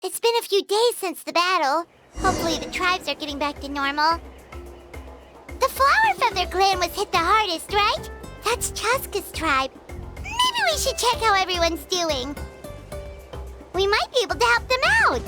It's been a few days since the battle. Hopefully the tribes are getting back to normal. The flower feather clan was hit the hardest, right? That's Chaska's tribe. Maybe we should check how everyone's doing. We might be able to help them out.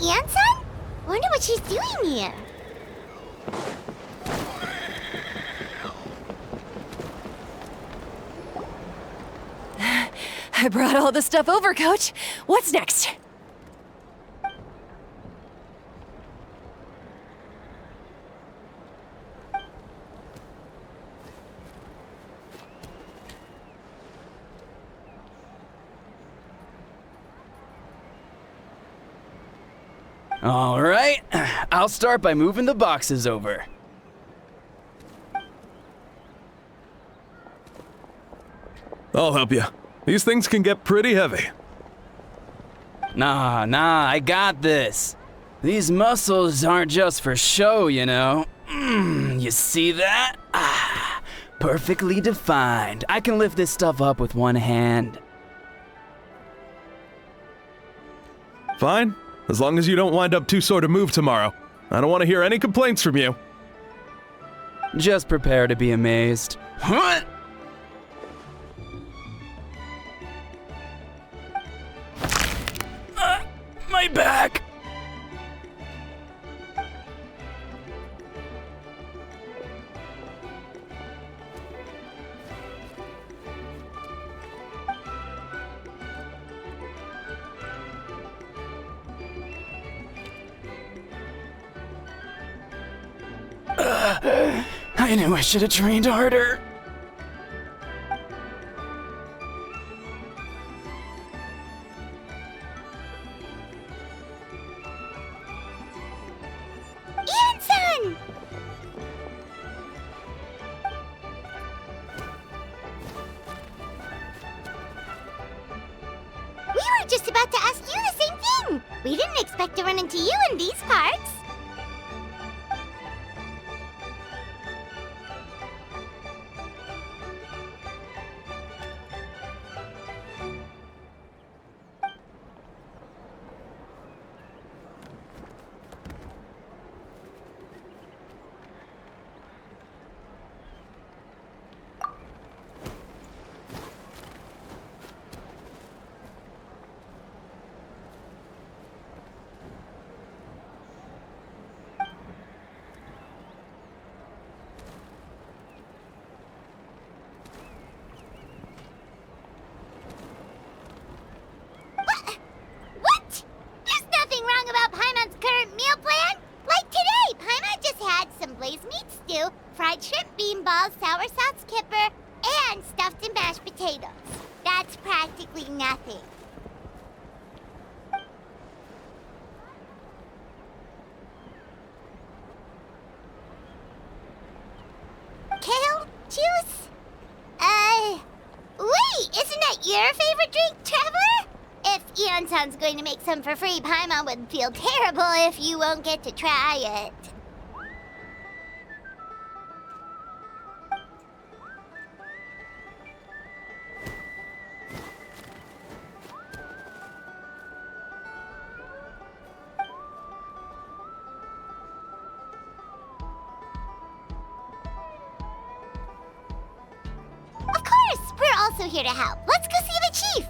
Anson? Wonder what she's doing here. I brought all the stuff over, Coach. What's next? All right, I'll start by moving the boxes over. I'll help you. These things can get pretty heavy. Nah, I got this. These muscles aren't just for show, you know. You see that? Perfectly defined. I can lift this stuff up with one hand. Fine, as long as you don't wind up too sore to move tomorrow. I don't want to hear any complaints from you. Just prepare to be amazed. What? My back! I knew I should have trained harder. Ian-san! We were just about to ask you the same thing! We didn't expect to run into you in these parts. What? There's nothing wrong about Paimon's current meal plan. Like today, Paimon just had some blazed meat stew, fried shrimp bean balls, sour sauce kipper, and stuffed and mashed potatoes. That's practically nothing. Kale juice? Wait, isn't that your favorite drink, Traveler? If Eon-san's going to make some for free, Paimon would feel terrible if you won't get to try it. Of course! We're also here to help. Let's go see the chief!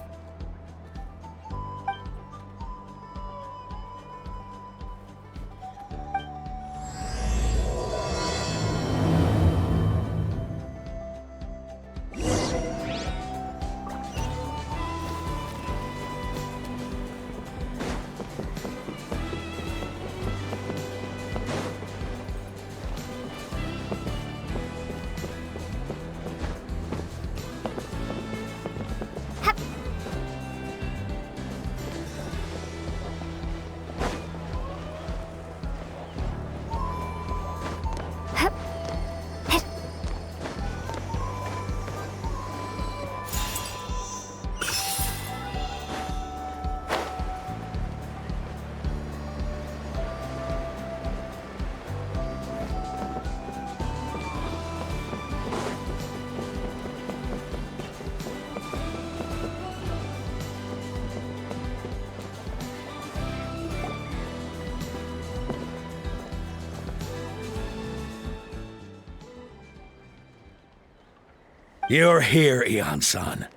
You're here, Eon-san.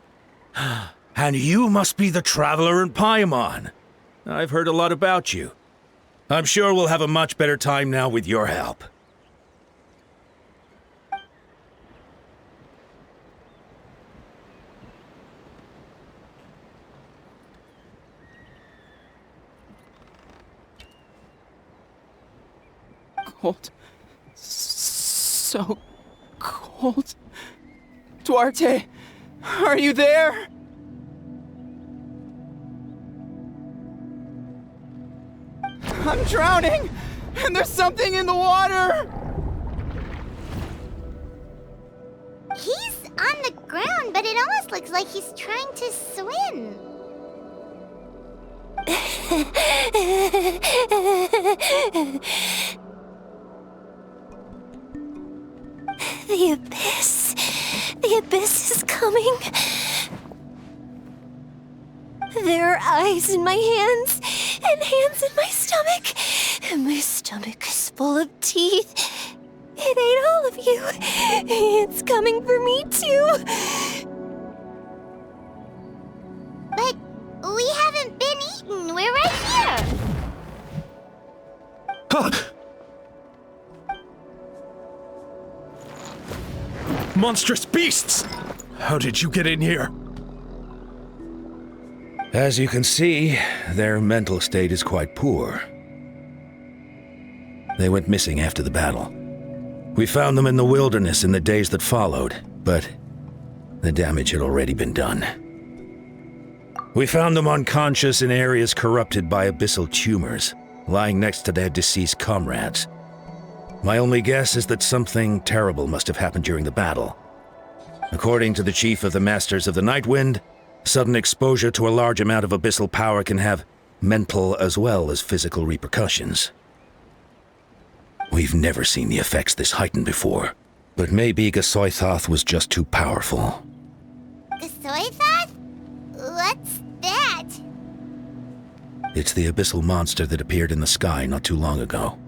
And you must be the traveler in Paimon. I've heard a lot about you. I'm sure we'll have a much better time now with your help. Cold. So cold. Duarte, are you there? I'm drowning, and there's something in the water. He's on the ground, but it almost looks like he's trying to swim. The abyss. The abyss is coming. There are eyes in my hands, and hands in my stomach. And my stomach is full of teeth. It ate all of you. It's coming for me, too. But we haven't been eaten. We're right here. Monstrous beasts! How did you get in here? As you can see, their mental state is quite poor. They went missing after the battle. We found them in the wilderness in the days that followed, but the damage had already been done. We found them unconscious in areas corrupted by abyssal tumors, lying next to their deceased comrades. My only guess is that something terrible must have happened during the battle. According to the chief of the Masters of the Nightwind, sudden exposure to a large amount of abyssal power can have mental as well as physical repercussions. We've never seen the effects this heightened before, but maybe Gasoithoth was just too powerful. Gasoithoth? What's that? It's the abyssal monster that appeared in the sky not too long ago.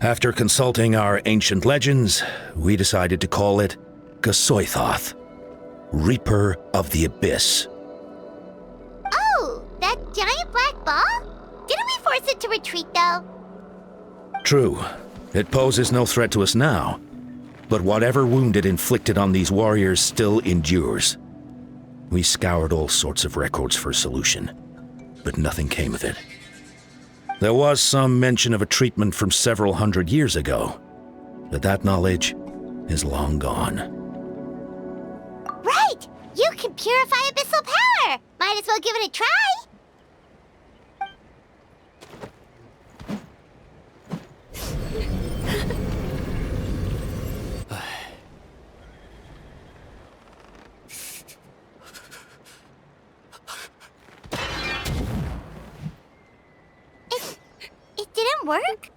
After consulting our ancient legends, we decided to call it Gasoithoth, Reaper of the Abyss. Oh, that giant black ball? Didn't we force it to retreat, though? True, it poses no threat to us now, but whatever wound it inflicted on these warriors still endures. We scoured all sorts of records for a solution, but nothing came of it. There was some mention of a treatment from several hundred years ago, but that knowledge is long gone. Right! You can purify abyssal power! Might as well give it a try! It didn't work?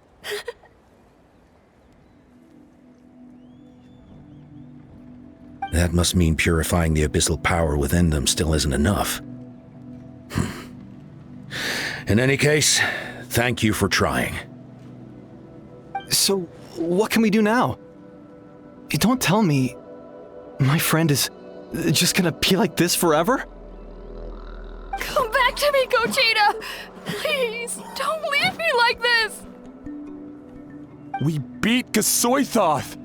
That must mean purifying the abyssal power within them still isn't enough. In any case, thank you for trying. So, what can we do now? Don't tell me my friend is just gonna be like this forever? Come back to me, Gogeta! Please, don't leave me like this! We beat Gasoithoth!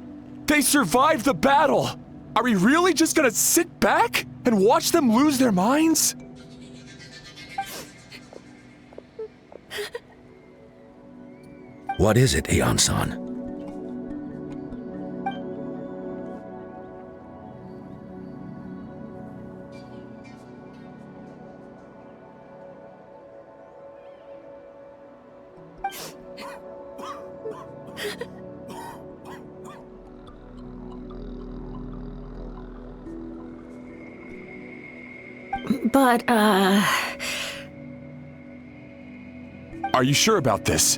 They survived the battle! Are we really just gonna sit back and watch them lose their minds? What is it, Aeon-san? But, Are you sure about this?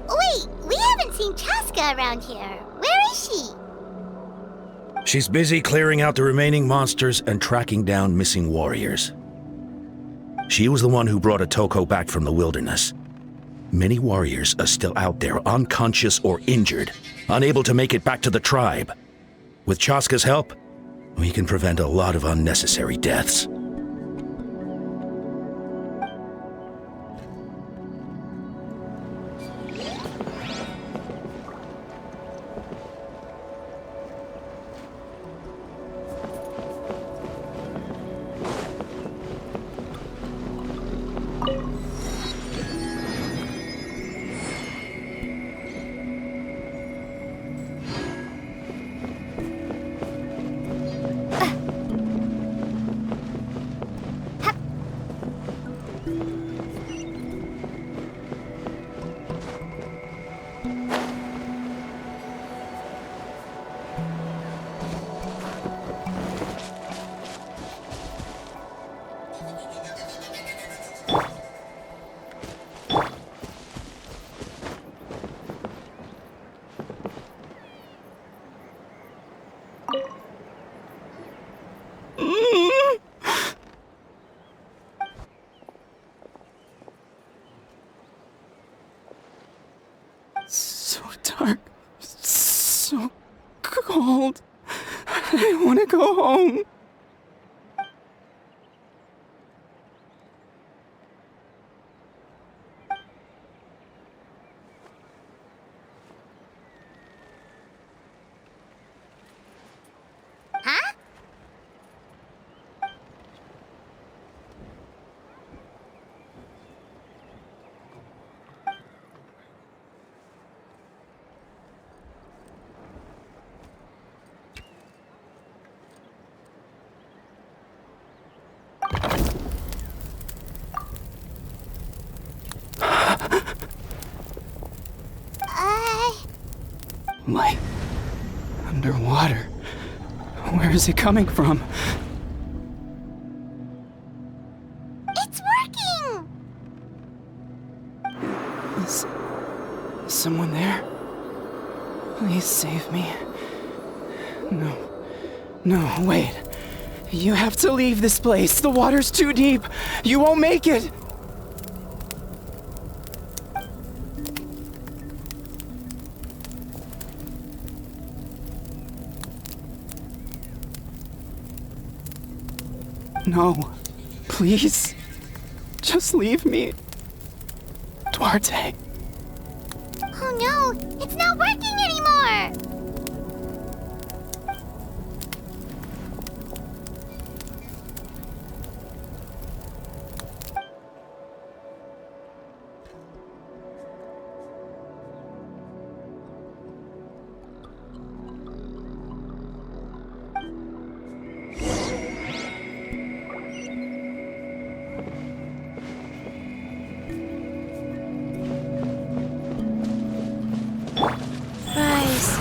Wait, we haven't seen Chaska around here. Where is she? She's busy clearing out the remaining monsters and tracking down missing warriors. She was the one who brought Otoko back from the wilderness. Many warriors are still out there, unconscious or injured, unable to make it back to the tribe. With Chaska's help, we can prevent a lot of unnecessary deaths. So dark, so cold. I want to go home. Huh? Light. Underwater. Where is it coming from? It's working! Is someone there? Please save me. No, wait. You have to leave this place. The water's too deep. You won't make it. No, please. Just leave me. Duarte. Oh no, it's not working anymore! Rise.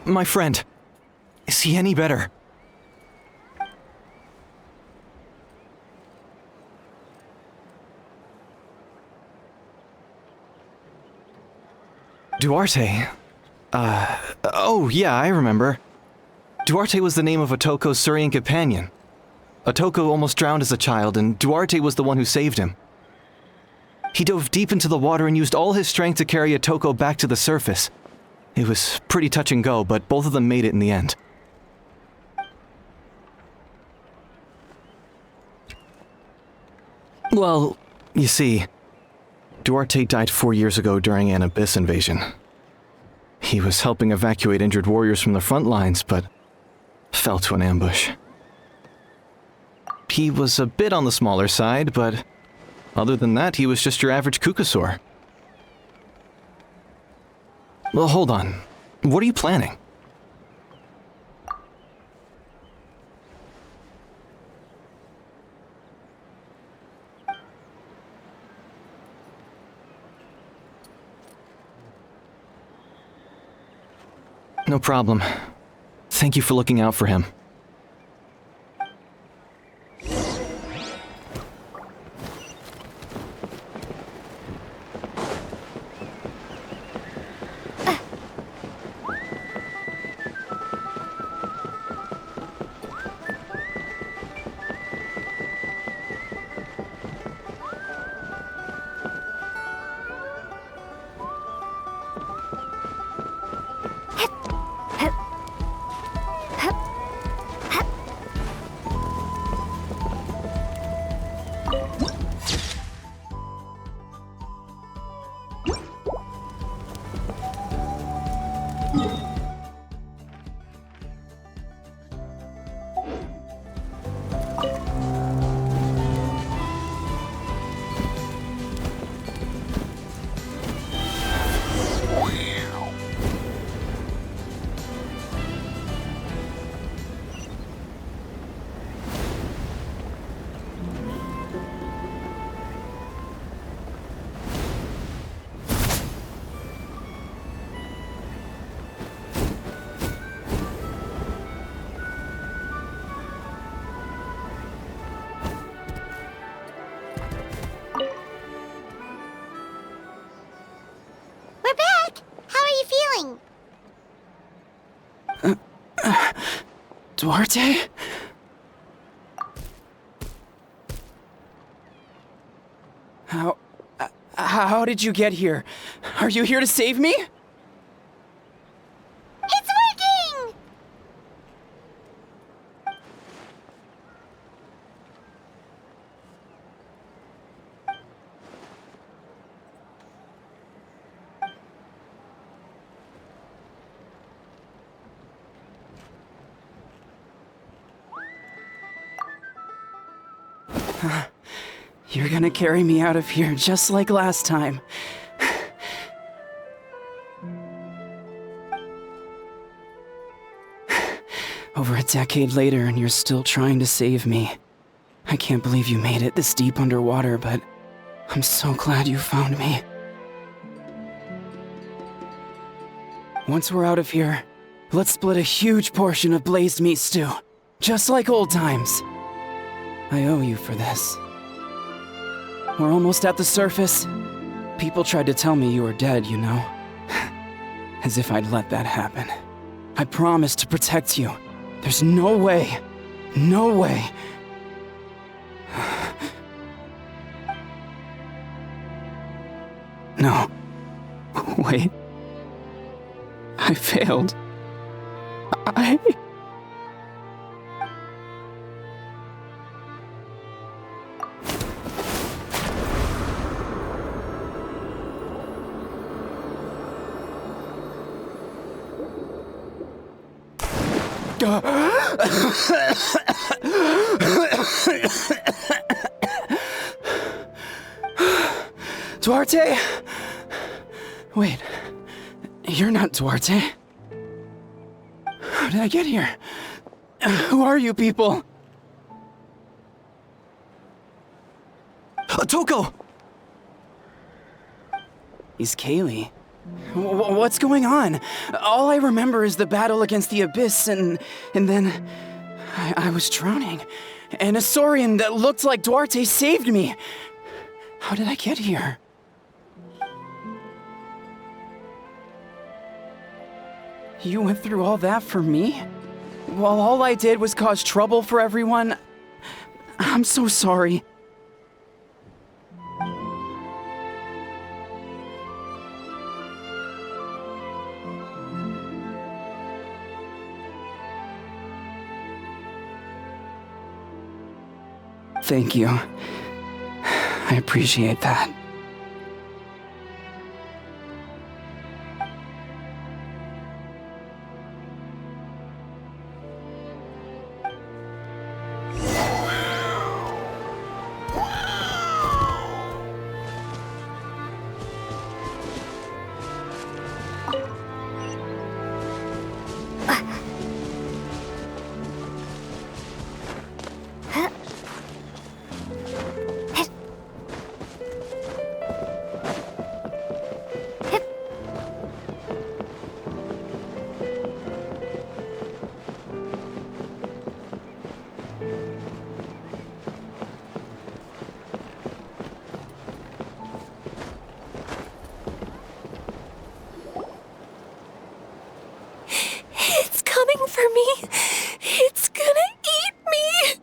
My friend. Is he any better? Duarte? Oh yeah, I remember. Duarte was the name of Otoko's Surian companion. Otoko almost drowned as a child, and Duarte was the one who saved him. He dove deep into the water and used all his strength to carry Otoko back to the surface. It was pretty touch and go, but both of them made it in the end. Well, you see, Duarte died 4 years ago during an abyss invasion. He was helping evacuate injured warriors from the front lines, but fell to an ambush. He was a bit on the smaller side, but other than that, he was just your average Kukasaur. Well, hold on. What are you planning? No problem. Thank you for looking out for him. Duarte? How did you get here? Are you here to save me? It's working! You're gonna carry me out of here just like last time. Over a decade later, and you're still trying to save me. I can't believe you made it this deep underwater, but I'm so glad you found me. Once we're out of here, let's split a huge portion of blazed meat stew, just like old times. I owe you for this. We're almost at the surface. People tried to tell me you were dead, you know. As if I'd let that happen. I promised to protect you. There's no way. No way. No. Wait. I failed. Duarte? Wait, you're not Duarte. How did I get here? Who are you people? Toko! He's Kaylee. What's going on? All I remember is the battle against the Abyss, and then I was drowning. And a Saurian that looked like Duarte saved me. How did I get here? You went through all that for me? While all I did was cause trouble for everyone? I'm so sorry. Thank you. I appreciate that. For me, it's gonna eat me!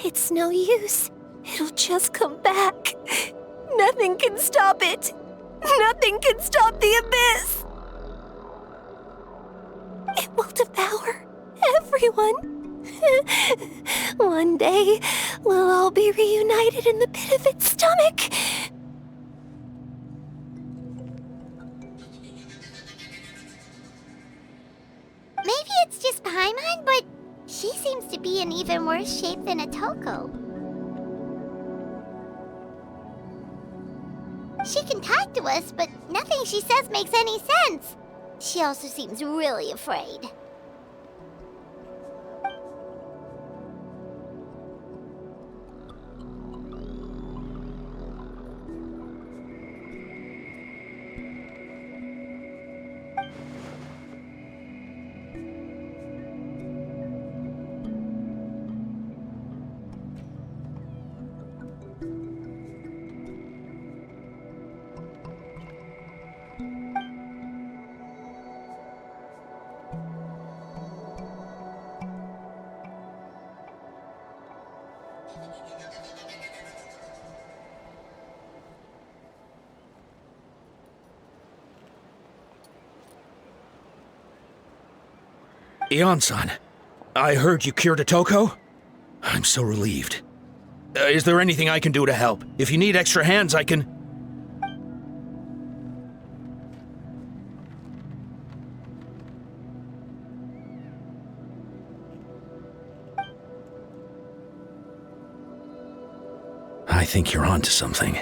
It's no use. It'll just come back. Nothing can stop it. Nothing can stop the abyss. It will devour everyone. One day, we'll all be reunited in the pit of its stomach. Maybe it's just Paimon, but she seems to be in even worse shape than Atoko. She can talk to us, but nothing she says makes any sense. She also seems really afraid. Ion-san, I heard you cured Otoko? I'm so relieved. Is there anything I can do to help? If you need extra hands, I can... I think you're onto something.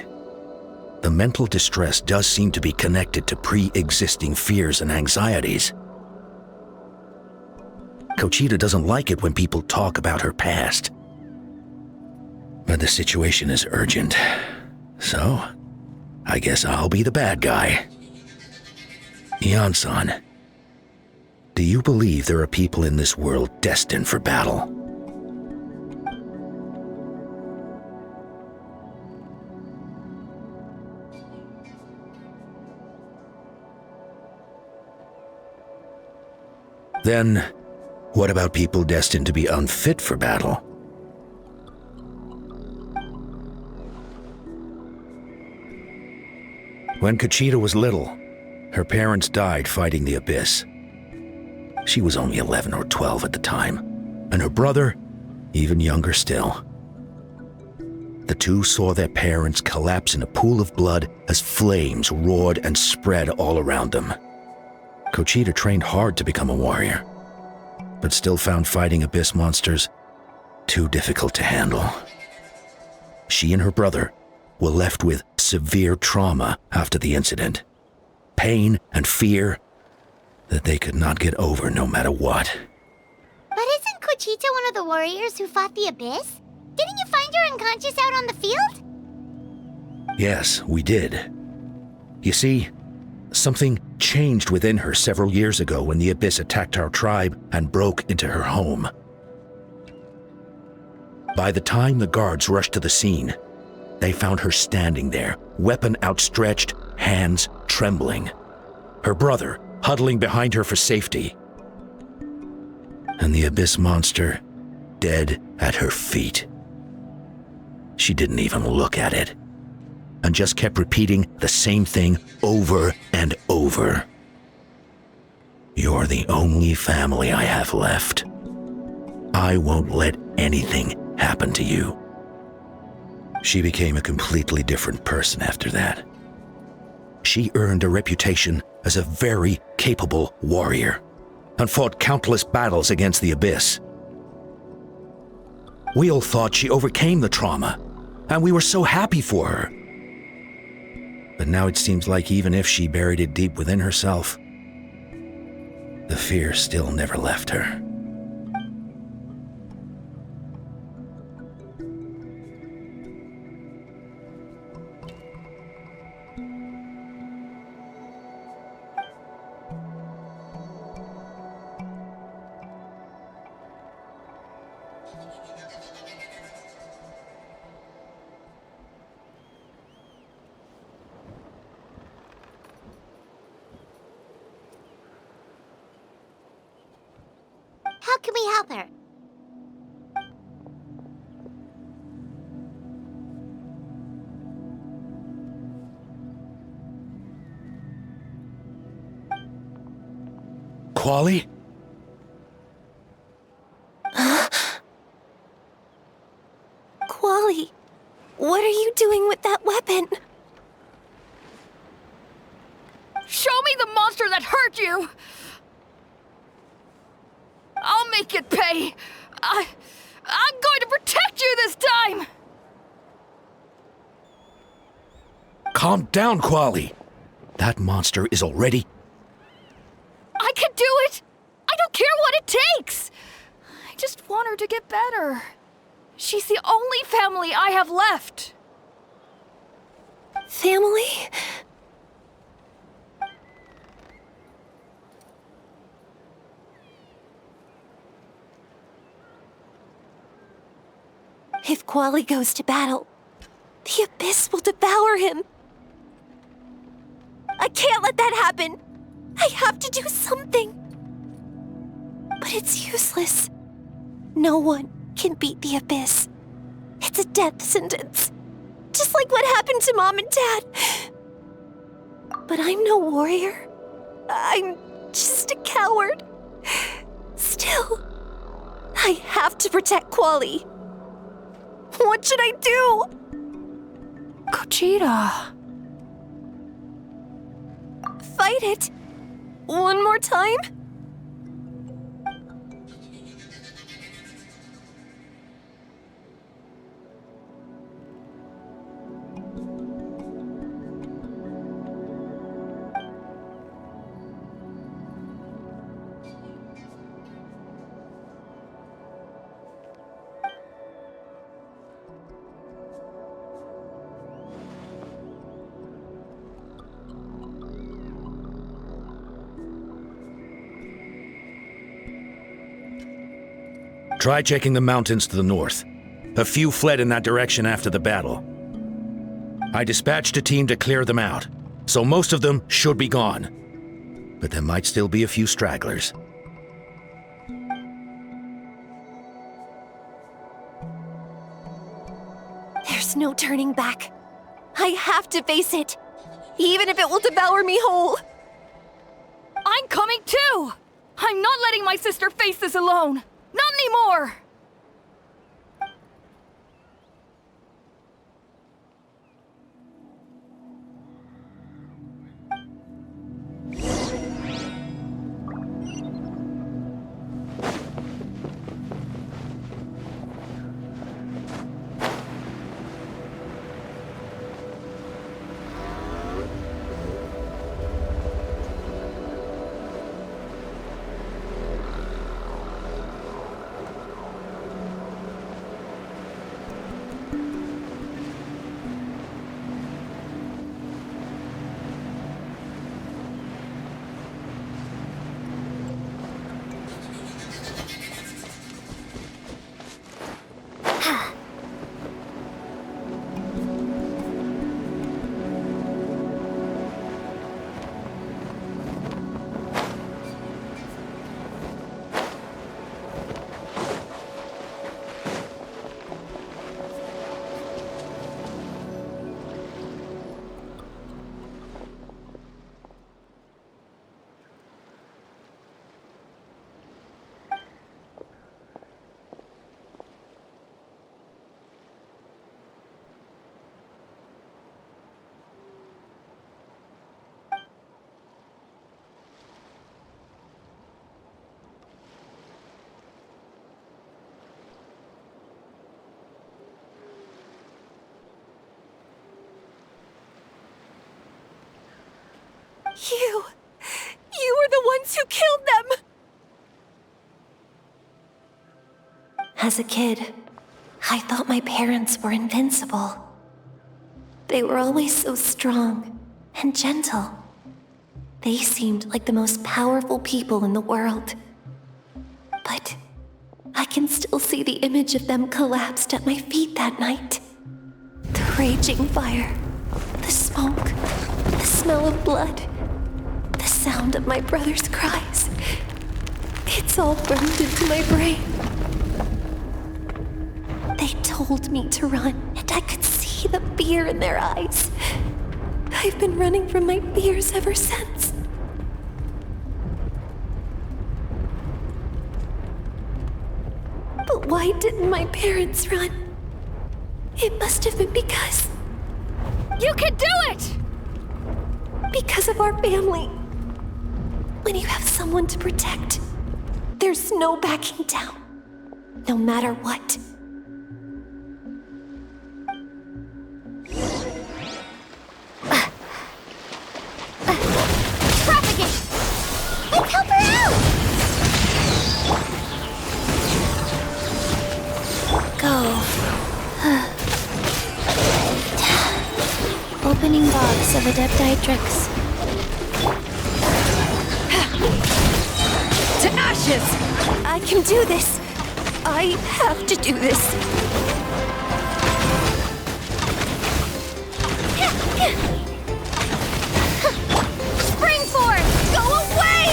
The mental distress does seem to be connected to pre-existing fears and anxieties. Kochita doesn't like it when people talk about her past. But the situation is urgent, so I guess I'll be the bad guy. Ion-san, do you believe there are people in this world destined for battle? Then, what about people destined to be unfit for battle? When Kochita was little, her parents died fighting the Abyss. She was only 11 or 12 at the time, and her brother, even younger still. The two saw their parents collapse in a pool of blood as flames roared and spread all around them. Kochita trained hard to become a warrior, but still found fighting Abyss monsters too difficult to handle. She and her brother were left with severe trauma after the incident. Pain and fear that they could not get over no matter what. But isn't Kochita one of the warriors who fought the Abyss? Didn't you find her unconscious out on the field? Yes, we did. You see, something changed within her several years ago when the Abyss attacked our tribe and broke into her home. By the time the guards rushed to the scene, they found her standing there, weapon outstretched, hands trembling. Her brother huddling behind her for safety. And the Abyss monster dead at her feet. She didn't even look at it, and just kept repeating the same thing over and over. You're the only family I have left. I won't let anything happen to you. She became a completely different person after that. She earned a reputation as a very capable warrior, and fought countless battles against the Abyss. We all thought she overcame the trauma, and we were so happy for her. But now it seems like even if she buried it deep within herself, the fear still never left her. How can we help her? Quali? Quali, what are you doing with that weapon? Show me the monster that hurt you! I'll make it pay! I'm going to protect you this time! Calm down, Quali. That monster is already... I can do it! I don't care what it takes! I just want her to get better. She's the only family I have left. Family? If Quali goes to battle, the Abyss will devour him. I can't let that happen. I have to do something. But it's useless. No one can beat the Abyss. It's a death sentence. Just like what happened to Mom and Dad. But I'm no warrior. I'm just a coward. Still, still, I have to protect Quali. What should I do? Gogeta. Fight it. One more time? Try checking the mountains to the north. A few fled in that direction after the battle. I dispatched a team to clear them out, so most of them should be gone. But there might still be a few stragglers. There's no turning back. I have to face it, even if it will devour me whole. I'm coming too! I'm not letting my sister face this alone! Not anymore! You were the ones who killed them! As a kid, I thought my parents were invincible. They were always so strong and gentle. They seemed like the most powerful people in the world. But I can still see the image of them collapsed at my feet that night. The raging fire, the smoke, the smell of blood, the sound of my brother's cries. It's all burned into my brain. They told me to run, and I could see the fear in their eyes. I've been running from my fears ever since. But why didn't my parents run? It must have been because... You can do it! Because of our family. When you have someone to protect, there's no backing down, no matter what. Propagate! Let's help her out! Go. Opening box of Adeptitrix. To ashes! I can do this. I have to do this. Spring form! Go away!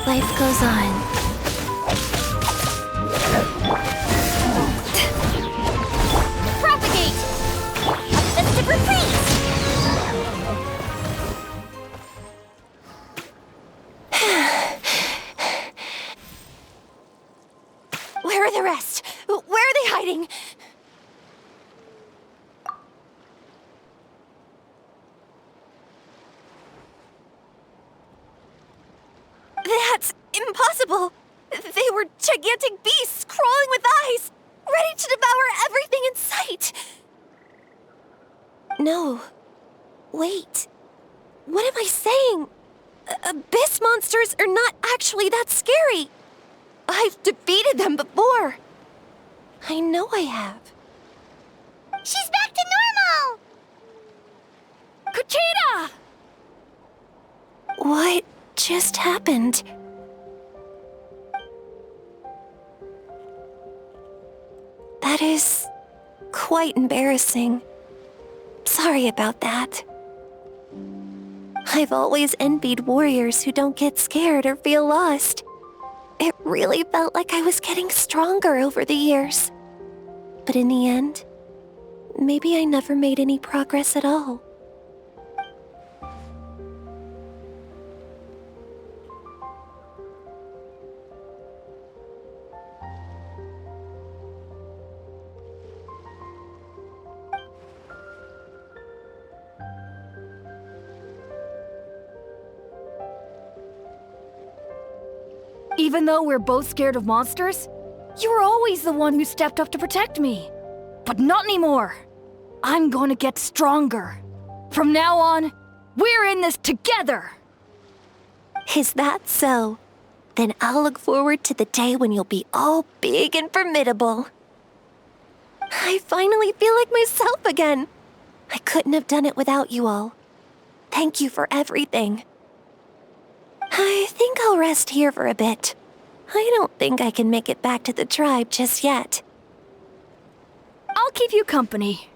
Life goes on. Propagate! rest. Where are they hiding? That's impossible. They were gigantic beasts crawling with eyes, ready to devour everything in sight. No. Wait. What am I saying? Abyss monsters are not actually that scary. I've defeated them before. I know I have. She's back to normal! Kuchita! What just happened? That is quite embarrassing. Sorry about that. I've always envied warriors who don't get scared or feel lost. It really felt like I was getting stronger over the years. But in the end, maybe I never made any progress at all. Even though we're both scared of monsters, you were always the one who stepped up to protect me. But not anymore. I'm going to get stronger. From now on, we're in this together. Is that so? Then I'll look forward to the day when you'll be all big and formidable. I finally feel like myself again. I couldn't have done it without you all. Thank you for everything. I think I'll rest here for a bit. I don't think I can make it back to the tribe just yet. I'll keep you company.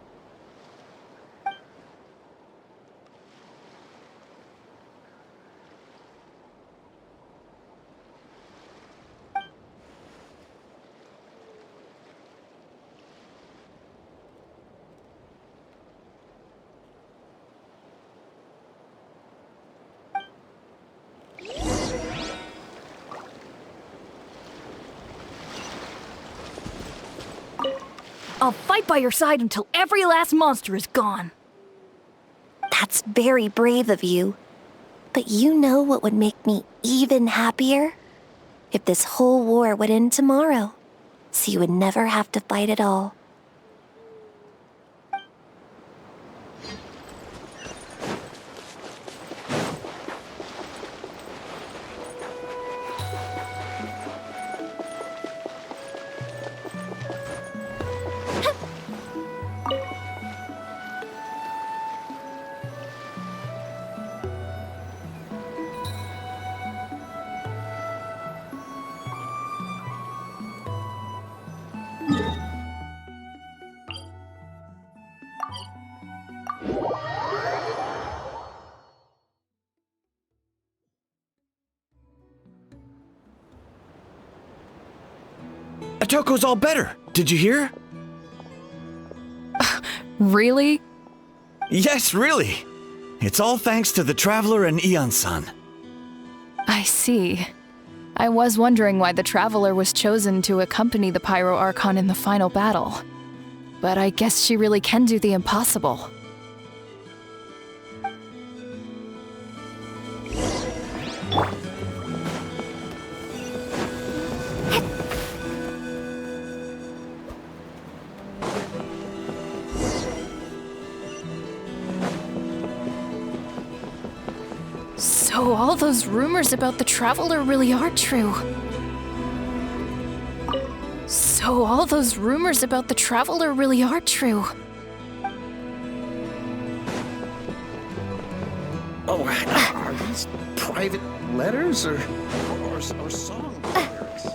I'll fight by your side until every last monster is gone. That's very brave of you. But you know what would make me even happier? If this whole war would end tomorrow, so you would never have to fight at all. Atoko's all better. Did you hear? Really? Yes, really. It's all thanks to the Traveler and Ian-san. I see. I was wondering why the Traveler was chosen to accompany the Pyro Archon in the final battle. But I guess she really can do the impossible. So all those rumors about the Traveler really are true. So all those rumors about the Traveler really are true. Oh, are these private letters or song lyrics?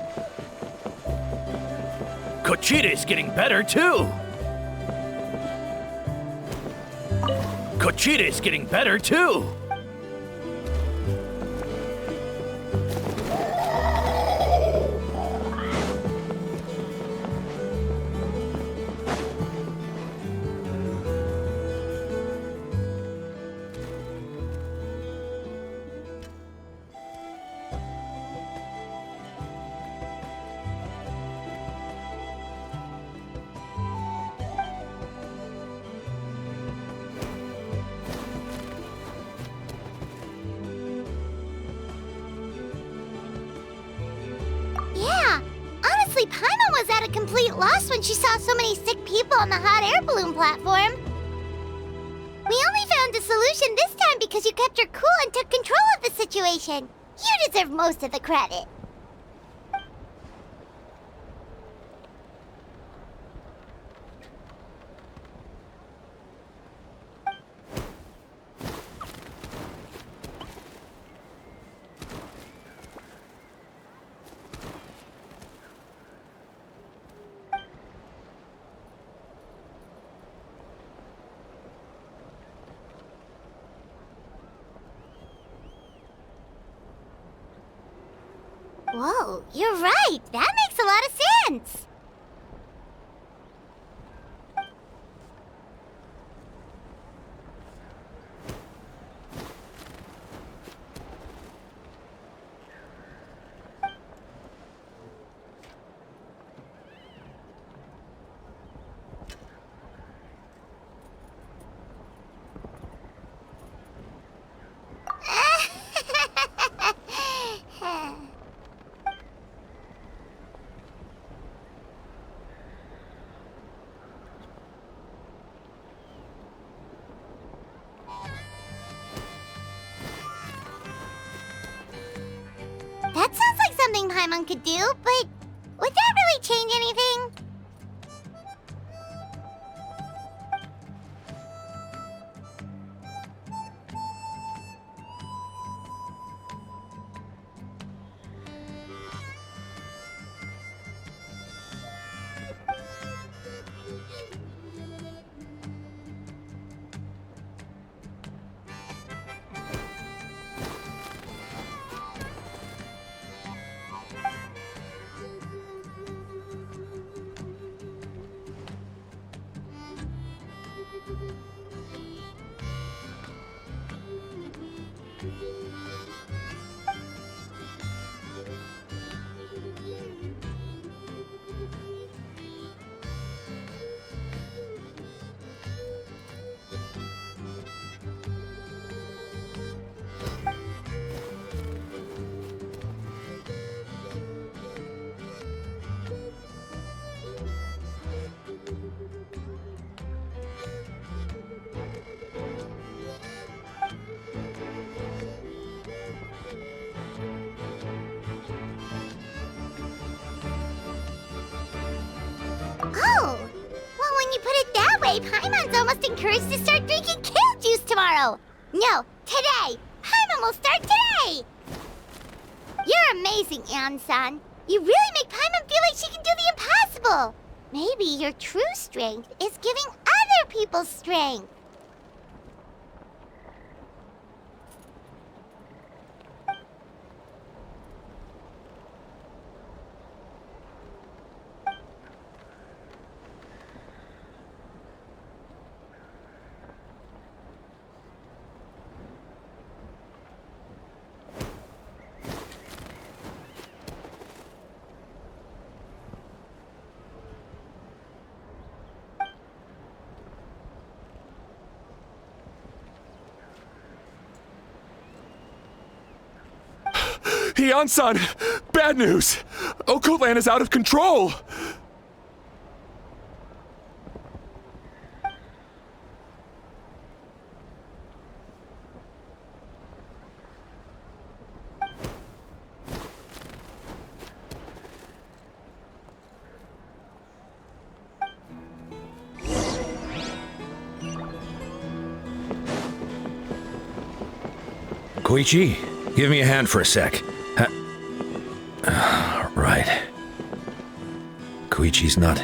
Kuchita's getting better, too! Kuchita's getting better, too! a complete loss when she saw so many sick people on the hot air balloon platform. We only found a solution this time because you kept her cool and took control of the situation. You deserve most of the credit. Whoa, you're right. That makes a lot of sense. That sounds like something Paimon could do, but would that really change anything? Oh, well, when you put it that way, Paimon's almost encouraged to start drinking kale juice tomorrow. No, today. Paimon will start today. You're amazing, Ann-san. You really make Paimon feel like she can do the impossible. Maybe your true strength is giving other people strength. Heian-san! Bad news! Okoland is out of control! Koichi, give me a hand for a sec. Right. Koichi's not...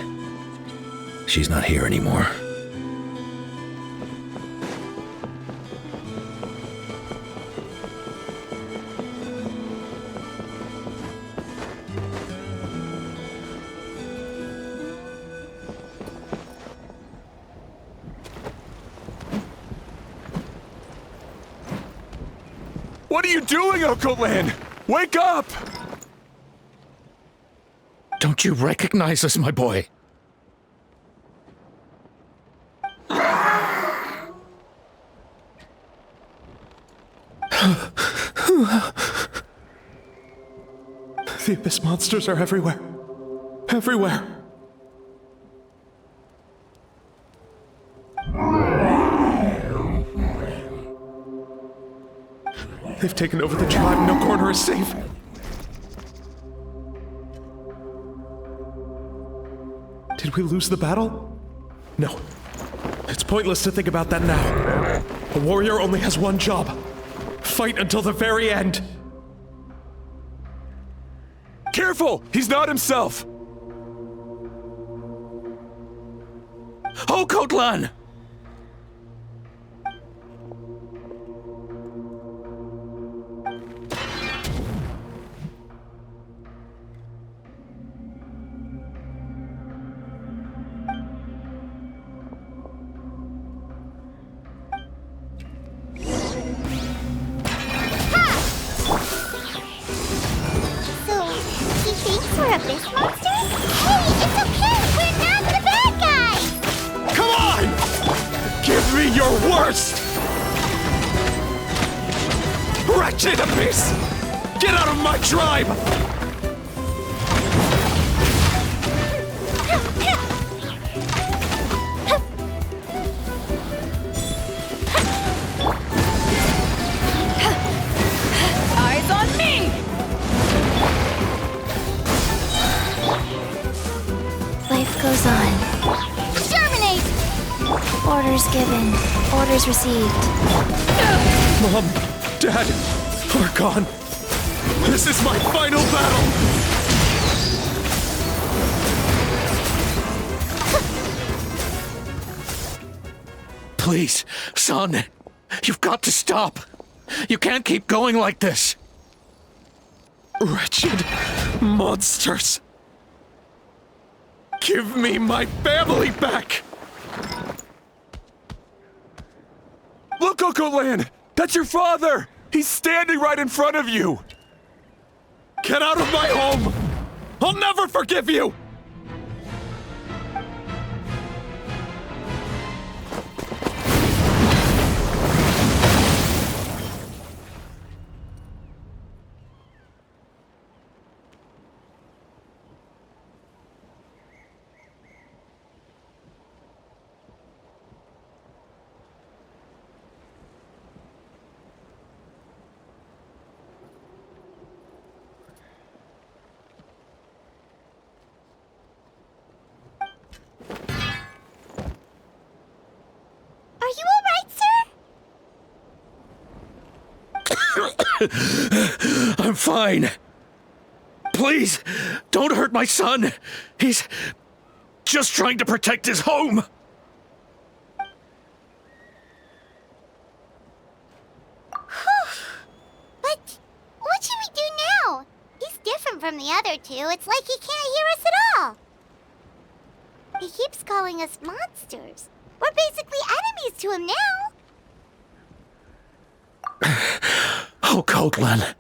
She's not here anymore. What are you doing, Okoland? Wake up! Don't you recognize us, my boy? The Abyss monsters are everywhere. Everywhere. They've taken over the tribe. No corner is safe. Did we lose the battle? No. It's pointless to think about that now. A warrior only has one job. Fight until the very end. Careful! He's not himself! Oh, Natlan! We're abyss monsters? Hey, it's okay! We're not the bad guys! Come on! Give me your worst! Wretched abyss! Get out of my tribe! Eyes on me! Life goes on. Terminate! Orders given. Orders received. Mom, Dad, we're gone. This is my final battle. Please, son. You've got to stop. You can't keep going like this. Wretched monsters. Give me my family back! Look, Natlan! That's your father! He's standing right in front of you! Get out of my home! I'll never forgive you! Are you alright, sir? I'm fine. Please, don't hurt my son. He's just trying to protect his home. But what should we do now? He's different from the other two. It's like he can't hear us at all. He keeps calling us monsters. We're basically enemies to him now. Oh, Natlan.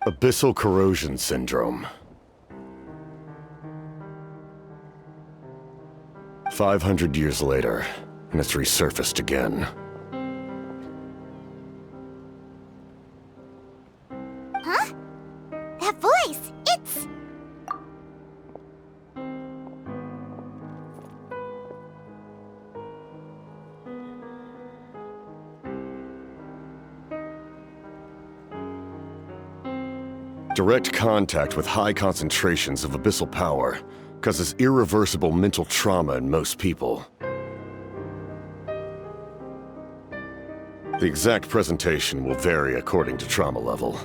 Abyssal corrosion syndrome. 500 years later, and it's resurfaced again. Huh? That voice! It's... Direct contact with high concentrations of abyssal power causes irreversible mental trauma in most people. The exact presentation will vary according to trauma level.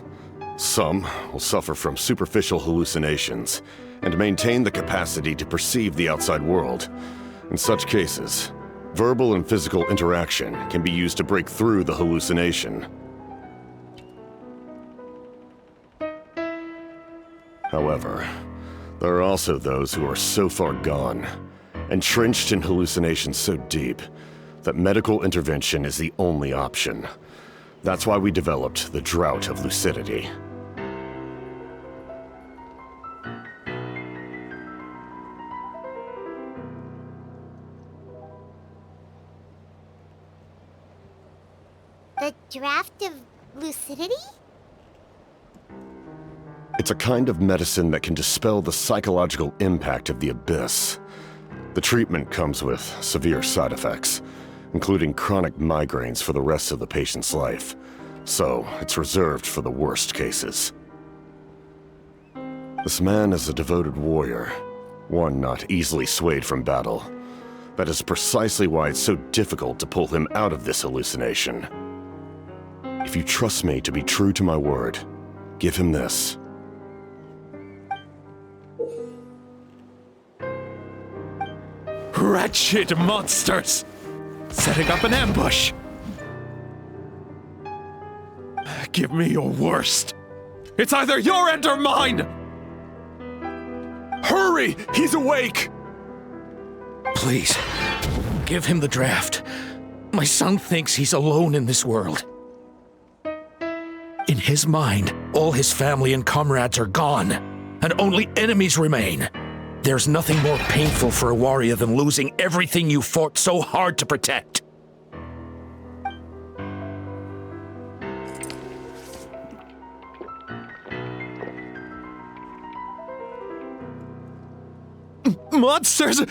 Some will suffer from superficial hallucinations and maintain the capacity to perceive the outside world. In such cases, verbal and physical interaction can be used to break through the hallucination. However, there are also those who are so far gone, entrenched in hallucinations so deep, that medical intervention is the only option. That's why we developed the Drought of Lucidity. The draft of lucidity? It's a kind of medicine that can dispel the psychological impact of the abyss. The treatment comes with severe side effects, including chronic migraines for the rest of the patient's life, so it's reserved for the worst cases. This man is a devoted warrior, one not easily swayed from battle. That is precisely why it's so difficult to pull him out of this hallucination. If you trust me to be true to my word, give him this. Wretched monsters! Setting up an ambush! Give me your worst. It's either your end or mine! Hurry! He's awake! Please, give him the draft. My son thinks he's alone in this world. In his mind, all his family and comrades are gone, and only enemies remain. There's nothing more painful for a warrior than losing everything you fought so hard to protect. Monsters!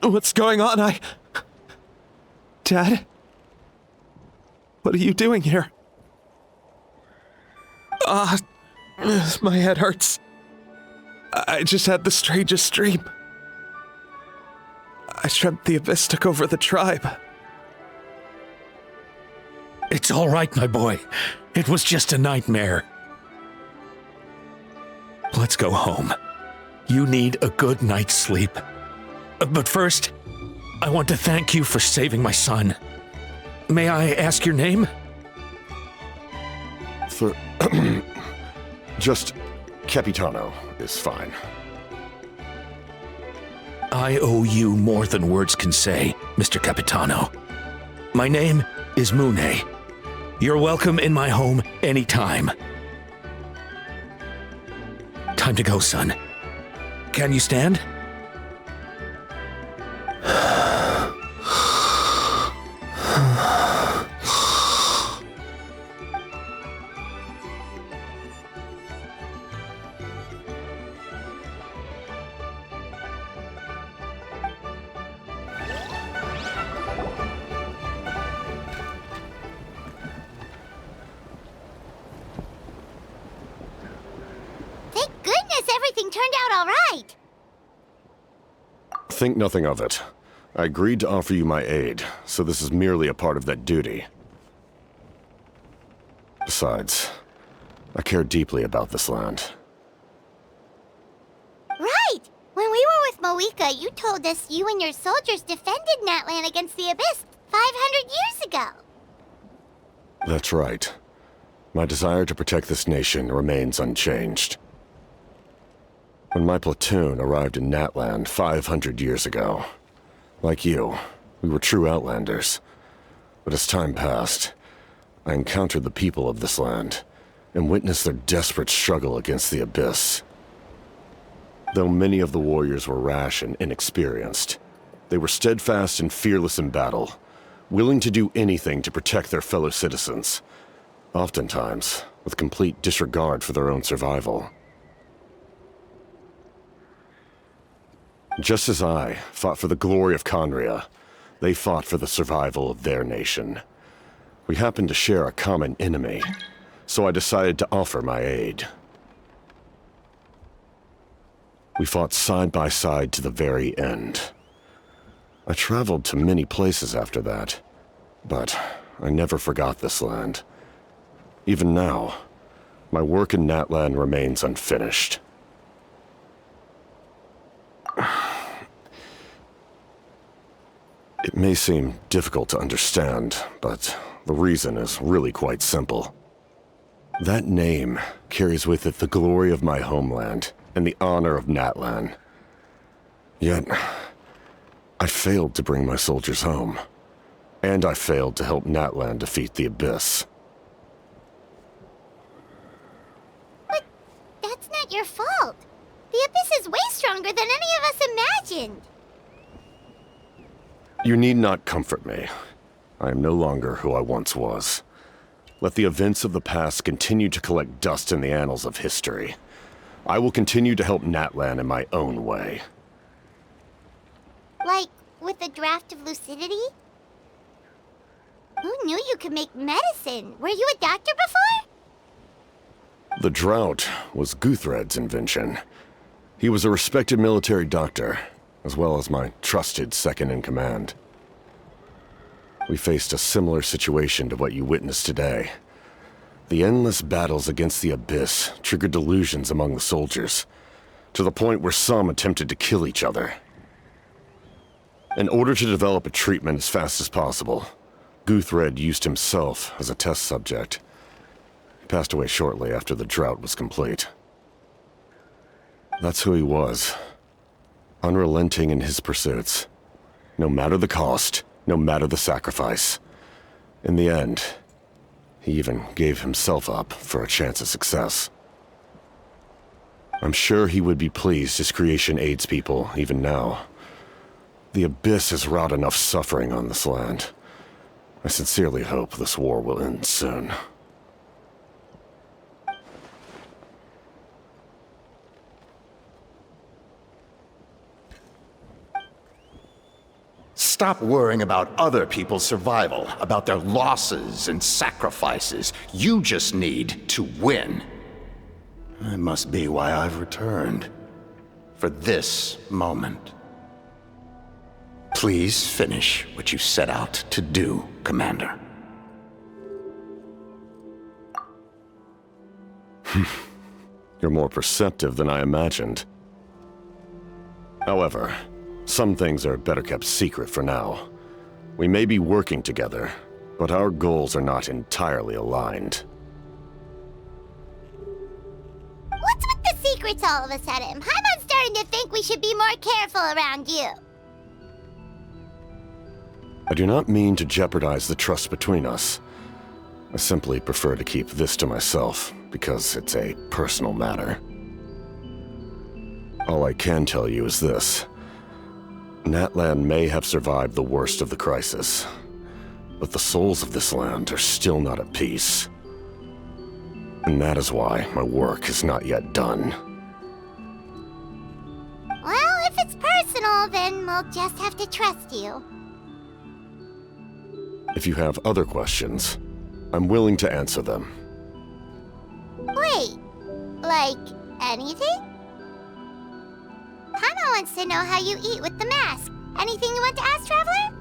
What's going on? Dad? What are you doing here? My head hurts. I just had the strangest dream. I dreamt the abyss took over the tribe. It's all right, my boy. It was just a nightmare. Let's go home. You need a good night's sleep. But first, I want to thank you for saving my son. May I ask your name? Just Capitano is fine. I owe you more than words can say, Mr. Capitano. My name is Mune. You're welcome in my home anytime. Time to go, son. Can you stand? Thank goodness everything turned out all right. Think nothing of it. I agreed to offer you my aid, so this is merely a part of that duty. Besides, I care deeply about this land. Right! When we were with Moika, you told us you and your soldiers defended Natlan against the abyss 500 years ago. That's right. My desire to protect this nation remains unchanged. When my platoon arrived in Natlan 500 years ago, like you, we were true outlanders. But as time passed, I encountered the people of this land and witnessed their desperate struggle against the abyss. Though many of the warriors were rash and inexperienced, they were steadfast and fearless in battle, willing to do anything to protect their fellow citizens, oftentimes with complete disregard for their own survival. Just as I fought for the glory of Conria, they fought for the survival of their nation. We happened to share a common enemy, so I decided to offer my aid. We fought side by side to the very end. I traveled to many places after that, but I never forgot this land. Even now, my work in Natlan remains unfinished. It may seem difficult to understand, but the reason is really quite simple. That name carries with it the glory of my homeland and the honor of Natlan. Yet, I failed to bring my soldiers home, and I failed to help Natlan defeat the abyss. But that's not your fault. The abyss is way stronger than any of us imagined. You need not comfort me. I am no longer who I once was. Let the events of the past continue to collect dust in the annals of history. I will continue to help Natlan in my own way. Like, with a draft of lucidity? Who knew you could make medicine? Were you a doctor before? The drought was Guthred's invention. He was a respected military doctor, as well as my trusted second-in-command. We faced a similar situation to what you witnessed today. The endless battles against the Abyss triggered delusions among the soldiers, to the point where some attempted to kill each other. In order to develop a treatment as fast as possible, Guthred used himself as a test subject. He passed away shortly after the drought was complete. That's who he was. Unrelenting in his pursuits. No matter the cost, no matter the sacrifice. In the end, he even gave himself up for a chance at success. I'm sure he would be pleased his creation aids people even now. The Abyss has wrought enough suffering on this land. I sincerely hope this war will end soon. Stop worrying about other people's survival, about their losses and sacrifices. You just need to win. That must be why I've returned. For this moment. Please finish what you set out to do, Commander. You're more perceptive than I imagined. However, some things are better kept secret for now. We may be working together, but our goals are not entirely aligned. What's with the secrets all of a sudden? I'm starting to think we should be more careful around you. I do not mean to jeopardize the trust between us. I simply prefer to keep this to myself, because it's a personal matter. All I can tell you is this. Natlan may have survived the worst of the crisis, but the souls of this land are still not at peace. And that is why my work is not yet done. Well, if it's personal, then we'll just have to trust you. If you have other questions, I'm willing to answer them. Wait, like anything? Hana wants to know how you eat with the mask. Anything you want to ask, Traveler?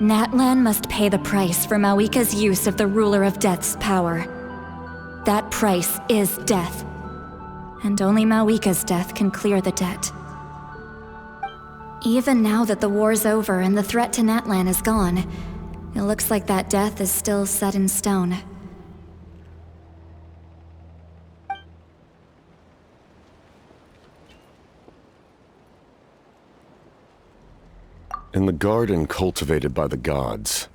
Natlan must pay the price for Mawika's use of the Ruler of Death's power. That price is death. And only Mawika's death can clear the debt. Even now that the war's over and the threat to Natlan is gone, it looks like that death is still set in stone. In the garden cultivated by the gods,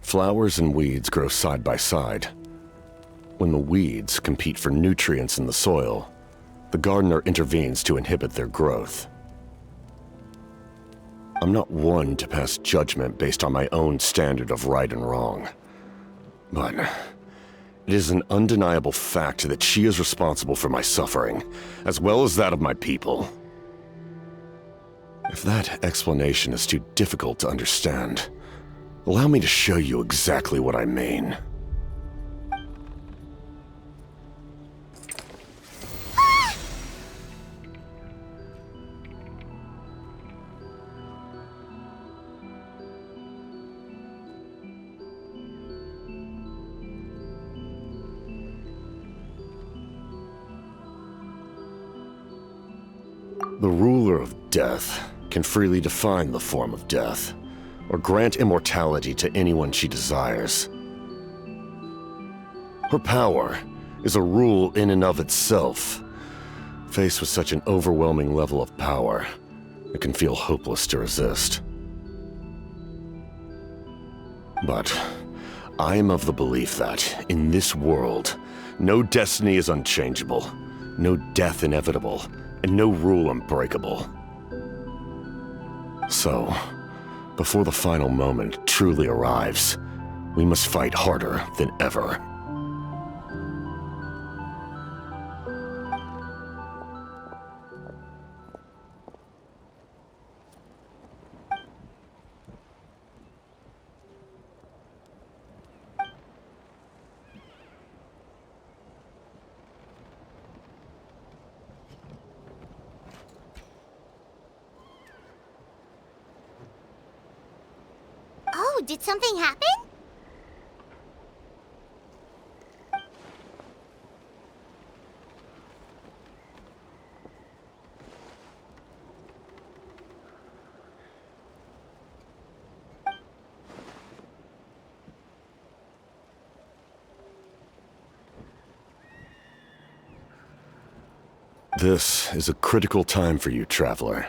flowers and weeds grow side by side. When the weeds compete for nutrients in the soil, the gardener intervenes to inhibit their growth. I'm not one to pass judgment based on my own standard of right and wrong. But it is an undeniable fact that she is responsible for my suffering, as well as that of my people. If that explanation is too difficult to understand, allow me to show you exactly what I mean. The ruler of death can freely define the form of death, or grant immortality to anyone she desires. Her power is a rule in and of itself. Faced with such an overwhelming level of power, it can feel hopeless to resist. But I am of the belief that, in this world, no destiny is unchangeable, no death inevitable, and no rule unbreakable. So, before the final moment truly arrives, we must fight harder than ever. Oh, did something happen? This is a critical time for you, Traveler.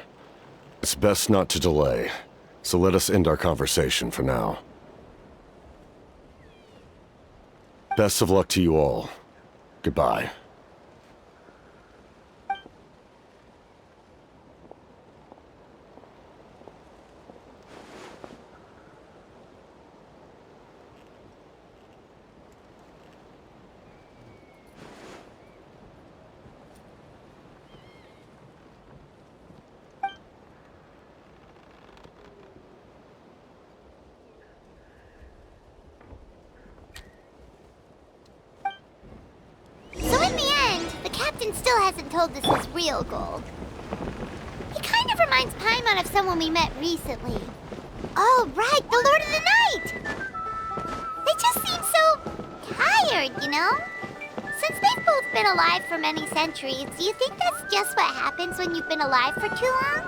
It's best not to delay, so let us end our conversation for now. Best of luck to you all. Goodbye. Still hasn't told us his real goal. He kind of reminds Paimon of someone we met recently. Oh, right, the Lord of the Night! They just seem so tired, you know? Since they've both been alive for many centuries, do you think that's just what happens when you've been alive for too long?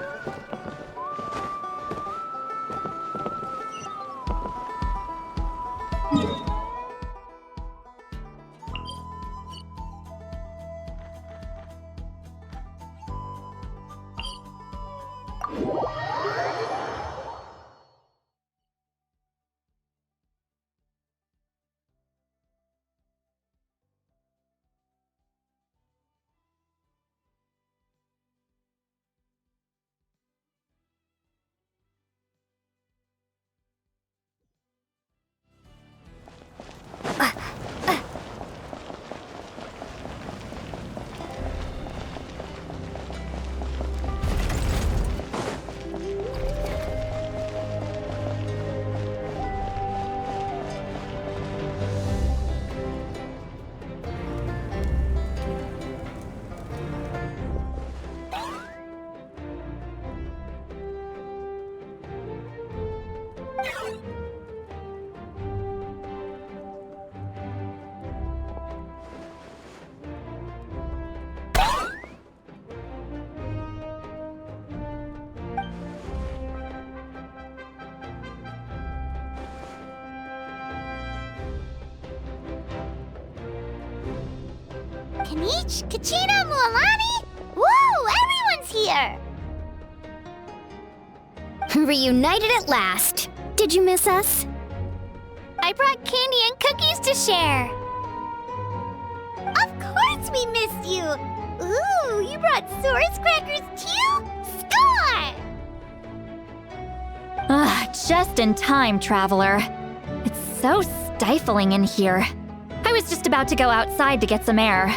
Kanich, Kachina, Mualani? Woo! Everyone's here! Reunited at last. Did you miss us? I brought candy and cookies to share. Of course we missed you! Ooh, you brought Saurus crackers too? Score! Just in time, Traveler. It's so stifling in here. I was just about to go outside to get some air.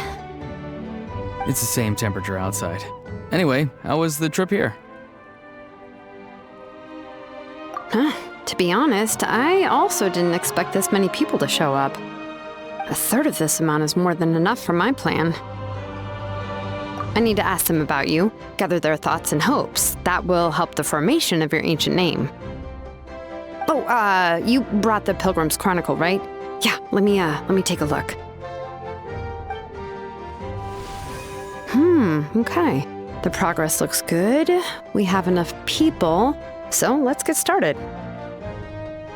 It's the same temperature outside. Anyway, how was the trip here? To be honest, I also didn't expect this many people to show up. A third of this amount is more than enough for my plan. I need to ask them about you, gather their thoughts and hopes. That will help the formation of your ancient name. Oh, you brought the Pilgrim's Chronicle, right? Yeah, let me take a look. Okay. The progress looks good. We have enough people, so let's get started.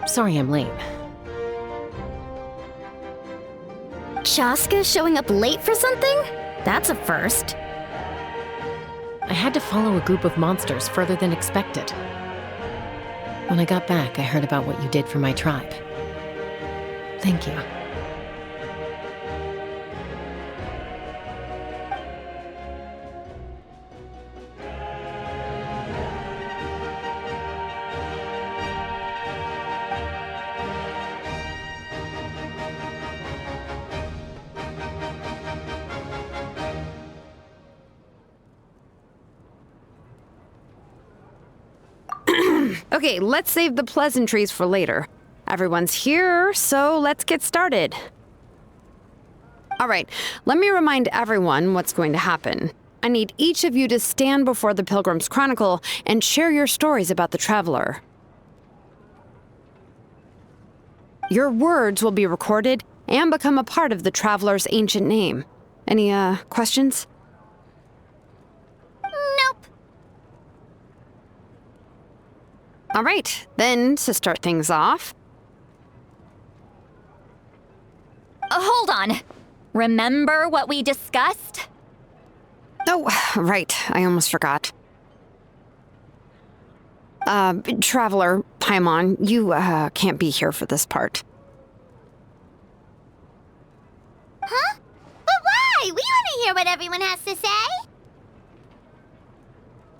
Sorry I'm late. Chaska showing up late for something? That's a first. I had to follow a group of monsters further than expected. When I got back, I heard about what you did for my tribe. Thank you. Okay, let's save the pleasantries for later. Everyone's here, so let's get started. All right, let me remind everyone what's going to happen. I need each of you to stand before the Pilgrim's Chronicle and share your stories about the Traveler. Your words will be recorded and become a part of the Traveler's ancient name. Any, questions? Nope. All right, then to start things off. Hold on. Remember what we discussed? Oh, right, I almost forgot. Traveler, Paimon, you, can't be here for this part. Huh? But why? We want to hear what everyone has to say.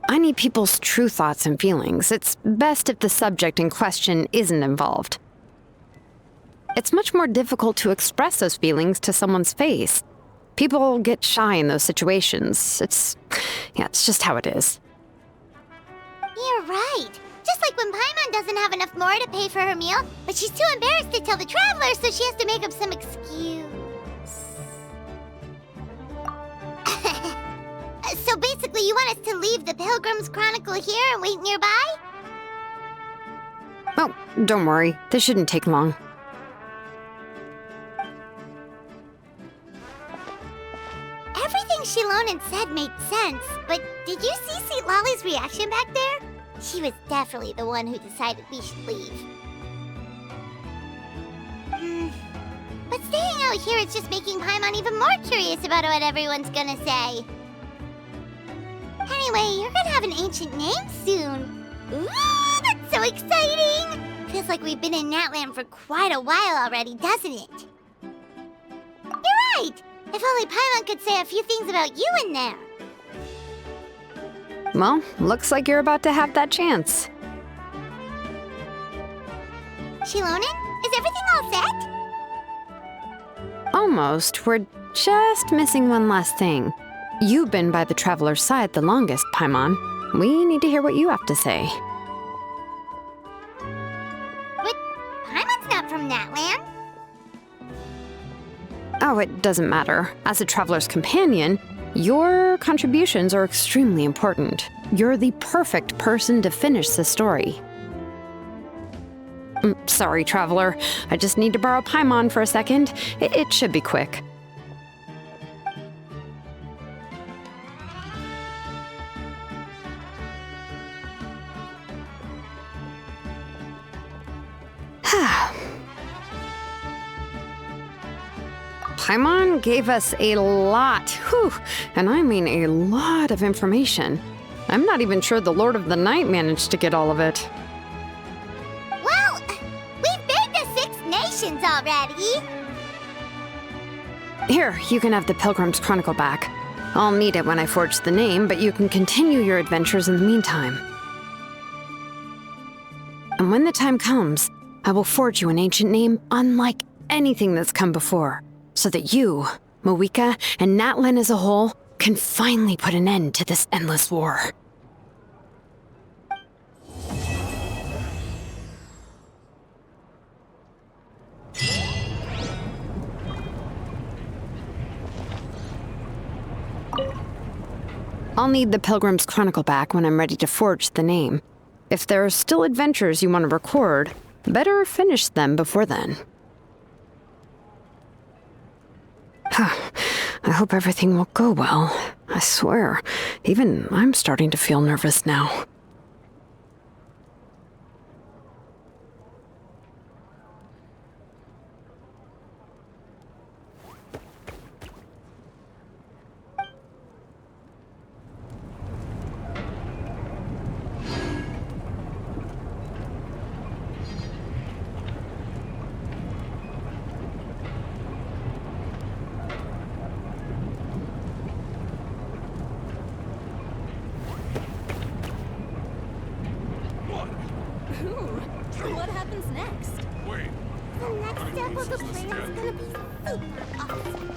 I need people's true thoughts and feelings. It's best if the subject in question isn't involved. It's much more difficult to express those feelings to someone's face. People get shy in those situations. It's just how it is. You're right. Just like when Paimon doesn't have enough more to pay for her meal, but she's too embarrassed to tell the Traveler, so she has to make up some excuse. So basically, you want us to leave the Pilgrim's Chronicle here and wait nearby? Oh, don't worry. This shouldn't take long. Everything Shilonen said made sense, but did you see St. Lolly's reaction back there? She was definitely the one who decided we should leave. But staying out here is just making Paimon even more curious about what everyone's gonna say. Anyway, you're gonna have an ancient name soon. Ooh, that's so exciting! Feels like we've been in Natlan for quite a while already, doesn't it? You're right! If only Paimon could say a few things about you in there. Well, looks like you're about to have that chance. Shilonen, is everything all set? Almost. We're just missing one last thing. You've been by the Traveler's side the longest, Paimon. We need to hear what you have to say. But Paimon's not from Natlan. Oh, it doesn't matter. As a Traveler's companion, your contributions are extremely important. You're the perfect person to finish the story. Sorry, Traveler. I just need to borrow Paimon for a second. It should be quick. Paimon gave us a lot, and I mean a lot of information. I'm not even sure the Lord of the Night managed to get all of it. Well, we've been to 6 nations already. Here, you can have the Pilgrim's Chronicle back. I'll need it when I forge the name, but you can continue your adventures in the meantime. And when the time comes, I will forge you an ancient name unlike anything that's come before, so that you, Mawika, and Natlan as a whole can finally put an end to this endless war. I'll need the Pilgrim's Chronicle back when I'm ready to forge the name. If there are still adventures you want to record, better finish them before then. I hope everything will go well. I swear, even I'm starting to feel nervous now. What happens next? Wait. The next step of the plan is gonna be super awesome.